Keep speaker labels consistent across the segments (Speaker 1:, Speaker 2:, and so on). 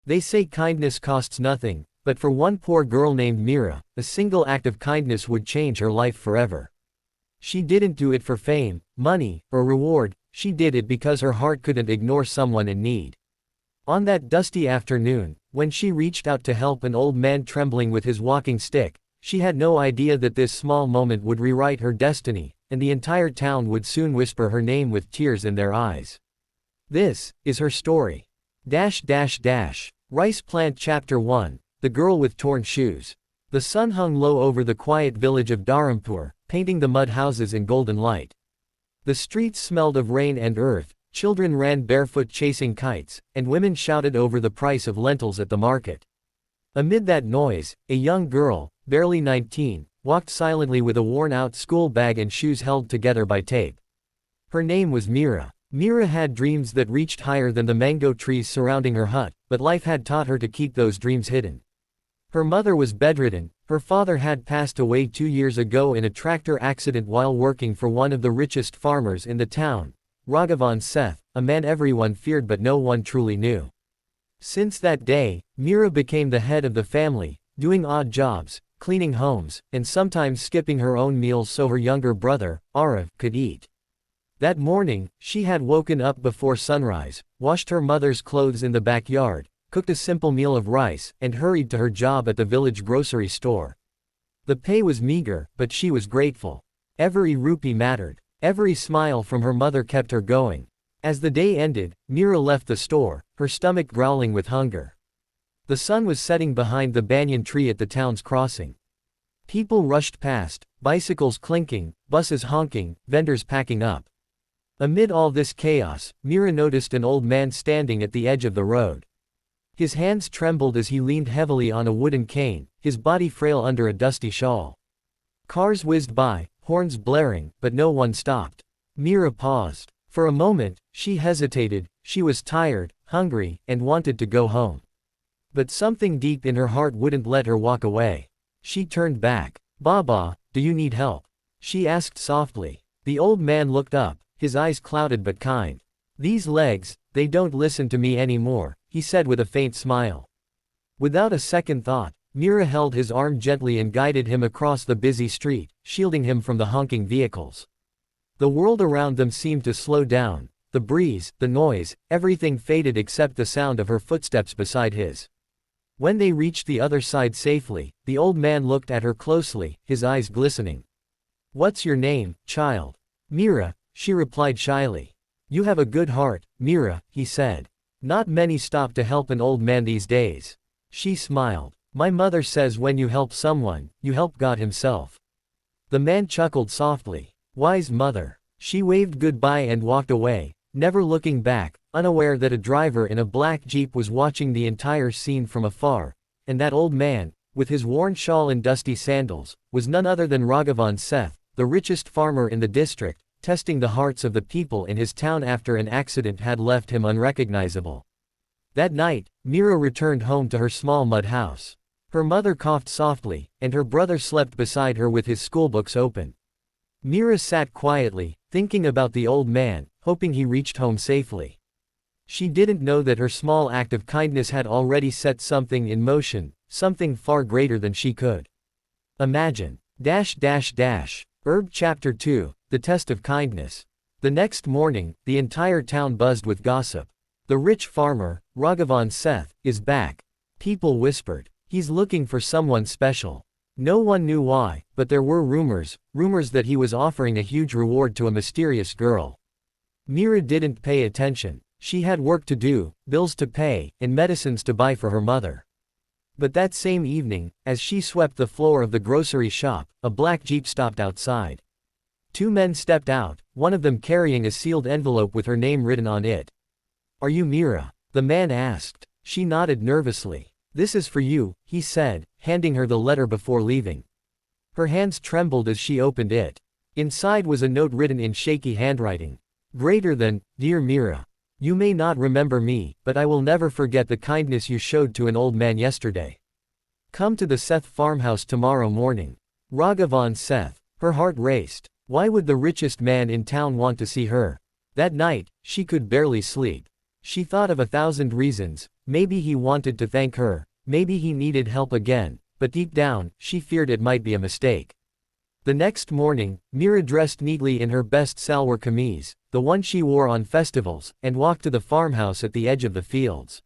Speaker 1: They say kindness costs nothing, but for one poor girl named Mira, a single act of kindness would change her life forever. She didn't do it for fame, money, or reward, she did it because her heart couldn't ignore someone in need. On that dusty afternoon, when she reached out to help an old man trembling with his walking stick, she had no idea that this small moment would rewrite her destiny, and the entire town would soon whisper her name with tears in their eyes. This is her story. Rice Plant Chapter 1, The Girl with Torn Shoes. The sun hung low over the quiet village of Dharampur, painting the mud houses in golden light. The streets smelled of rain and earth, children ran barefoot chasing kites, and women shouted over the price of lentils at the market. Amid that noise, a young girl, barely 19, walked silently with a worn-out school bag and shoes held together by tape. Her name was Mira. Mira had dreams that reached higher than the mango trees surrounding her hut, but life had taught her to keep those dreams hidden. Her mother was bedridden, her father had passed away 2 years ago in a tractor accident while working for one of the richest farmers in the town, Raghavan Seth, a man everyone feared but no one truly knew. Since that day, Mira became the head of the family, doing odd jobs, cleaning homes, and sometimes skipping her own meals so her younger brother, Arav, could eat. That morning, she had woken up before sunrise, washed her mother's clothes in the backyard, cooked a simple meal of rice, and hurried to her job at the village grocery store. The pay was meager, but she was grateful. Every rupee mattered. Every smile from her mother kept her going. As the day ended, Mira left the store, her stomach growling with hunger. The sun was setting behind the banyan tree at the town's crossing. People rushed past, bicycles clinking, buses honking, vendors packing up. Amid all this chaos, Mira noticed an old man standing at the edge of the road. His hands trembled as he leaned heavily on a wooden cane, his body frail under a dusty shawl. Cars whizzed by, horns blaring, but no one stopped. Mira paused. For a moment, she hesitated. She was tired, hungry, and wanted to go home. But something deep in her heart wouldn't let her walk away. She turned back. "Baba, do you need help?" she asked softly. The old man looked up, his eyes clouded but kind. "These legs, they don't listen to me anymore," he said with a faint smile. Without a second thought, Mira held his arm gently and guided him across the busy street, shielding him from the honking vehicles. The world around them seemed to slow down. The breeze, the noise, everything faded except the sound of her footsteps beside his. When they reached the other side safely, the old man looked at her closely, his eyes glistening. "What's your name, child?" "Mira," she replied shyly. "You have a good heart, Mira," he said. "Not many stop to help an old man these days." She smiled. "My mother says when you help someone, you help God himself." The man chuckled softly. "Wise mother." She waved goodbye and walked away, never looking back, unaware that a driver in a black Jeep was watching the entire scene from afar, and that old man, with his worn shawl and dusty sandals, was none other than Raghavan Seth, the richest farmer in the district, testing the hearts of the people in his town after an accident had left him unrecognizable. That night, Mira returned home to her small mud house. Her mother coughed softly, and her brother slept beside her with his schoolbooks open. Mira sat quietly, thinking about the old man, hoping he reached home safely. She didn't know that her small act of kindness had already set something in motion, something far greater than she could imagine. Herb Chapter 2, The Test of Kindness. The next morning, the entire town buzzed with gossip. The rich farmer, Raghavan Seth, is back. People whispered. He's looking for someone special. No one knew why, but there were rumors that he was offering a huge reward to a mysterious girl. Mira didn't pay attention. She had work to do, bills to pay, and medicines to buy for her mother. But that same evening, as she swept the floor of the grocery shop, a black Jeep stopped outside. Two men stepped out, one of them carrying a sealed envelope with her name written on it. "Are you Mira?" the man asked. She nodded nervously. "This is for you," he said, handing her the letter before leaving. Her hands trembled as she opened it. Inside was a note written in shaky handwriting. "Greater than, dear Mira. You may not remember me, but I will never forget the kindness you showed to an old man yesterday. Come to the Seth farmhouse tomorrow morning. Raghavan Seth." Her heart raced. Why would the richest man in town want to see her? That night, she could barely sleep. She thought of 1,000 reasons, Maybe he wanted to thank her, maybe he needed help again, but deep down, she feared it might be a mistake. The next morning, Mira dressed neatly in her best salwar kameez, the one she wore on festivals, and walked to the farmhouse at the edge of the fields.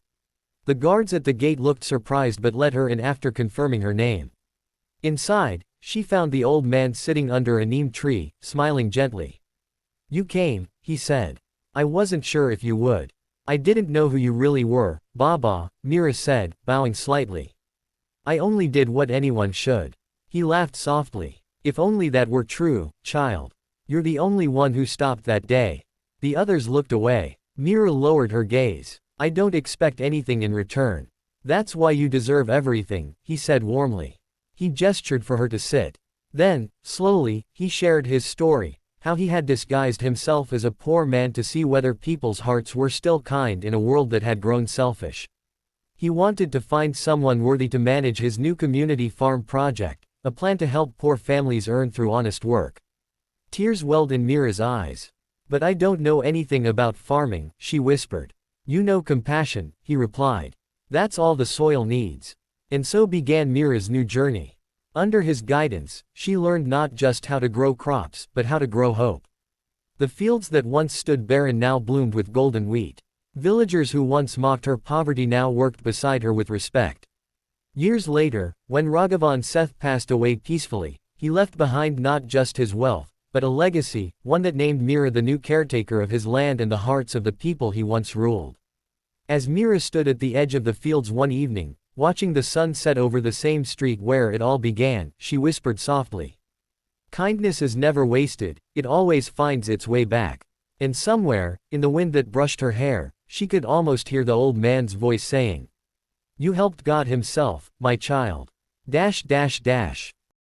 Speaker 1: The guards at the gate looked surprised but let her in after confirming her name. Inside, she found the old man sitting under a neem tree, smiling gently. "You came," he said. "I wasn't sure if you would. I didn't know who you really were, Baba," Mira said, bowing slightly. "I only did what anyone should." He laughed softly. "If only that were true, child. You're the only one who stopped that day." The others looked away. Mira lowered her gaze. "I don't expect anything in return. That's why you deserve everything," he said warmly. He gestured for her to sit. Then, slowly, he shared his story, how he had disguised himself as a poor man to see whether people's hearts were still kind in a world that had grown selfish. He wanted to find someone worthy to manage his new community farm project, a plan to help poor families earn through honest work. Tears welled in Mira's eyes. "But I don't know anything about farming," she whispered. "You know compassion," he replied. "That's all the soil needs." And so began Mira's new journey. Under his guidance, she learned not just how to grow crops, but how to grow hope. The fields that once stood barren now bloomed with golden wheat. Villagers who once mocked her poverty now worked beside her with respect. Years later, when Raghavan Seth passed away peacefully, he left behind not just his wealth, but a legacy, one that named Mira the new caretaker of his land and the hearts of the people he once ruled. As Mira stood at the edge of the fields one evening, watching the sun set over the same street where it all began, she whispered softly. "Kindness is never wasted, it always finds its way back." And somewhere, in the wind that brushed her hair, she could almost hear the old man's voice saying, "You helped God himself, my child. Dash dash dash."